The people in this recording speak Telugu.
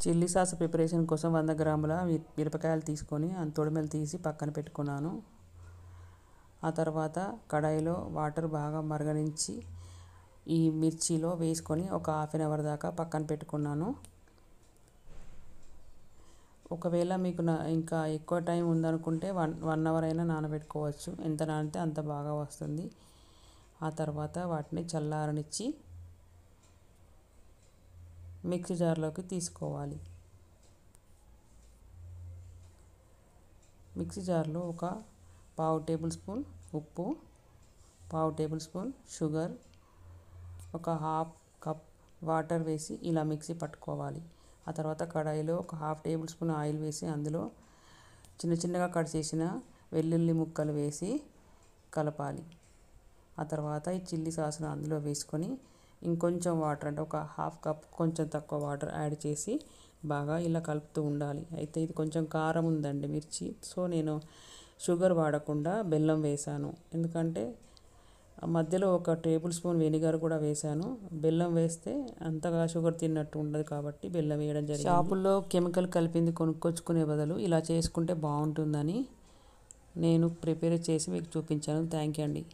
చిల్లీ సాస్ ప్రిపరేషన్ కోసం 100 గ్రాముల మిరపకాయలు తీసుకొని తొడిమెలు తీసి పక్కన పెట్టుకున్నాను. ఆ తర్వాత కడాయిలో వాటర్ బాగా మరగనించి ఈ మిర్చిలో వేసుకొని ఒక హాఫ్ అన్ అవర్ దాకా పక్కన పెట్టుకున్నాను. ఒకవేళ మీకు ఇంకా ఎక్కువ టైం ఉందనుకుంటే 1 అవర్ అయినా నానబెట్టుకోవచ్చు. ఎంత నానితే అంత బాగా వస్తుంది. ఆ తర్వాత వాటిని చల్లారనిచ్చి మిక్సీ జార్లోకి తీసుకోవాలి. మిక్సీ జార్లో ఒక పావు టేబుల్ స్పూన్ ఉప్పు, పావు టేబుల్ స్పూన్ షుగర్, ఒక హాఫ్ కప్ వాటర్ వేసి ఇలా మిక్సీ పట్టుకోవాలి. ఆ తర్వాత కడాయిలో ఒక హాఫ్ టేబుల్ స్పూన్ ఆయిల్ వేసి అందులో చిన్న చిన్నగా కట్ చేసిన వెల్లుల్లి ముక్కలు వేసి కలపాలి. ఆ తర్వాత ఈ చిల్లీ సాస్ను అందులో వేసుకొని ఇంకొంచెం వాటర్ అంటే ఒక హాఫ్ కప్ కొంచెం తక్కువ వాటర్ యాడ్ చేసి బాగా ఇలా కలుపుతూ ఉండాలి. అయితే ఇది కొంచెం కారం ఉందండి మిర్చి, సో నేను షుగర్ వాడకుండా బెల్లం వేసాను. ఎందుకంటే మధ్యలో ఒక టేబుల్ స్పూన్ వెనిగర్ కూడా వేసాను. బెల్లం వేస్తే అంతగా షుగర్ తిన్నట్టు ఉండదు కాబట్టి బెల్లం వేయడం జరిగింది. షాపుల్లో కెమికల్ కలిపింది కొనుక్కొచ్చుకునే బదులు ఇలా చేసుకుంటే బాగుంటుందని నేను ప్రిపేర్ చేసి మీకు చూపించాను. థ్యాంక్ యూ అండి.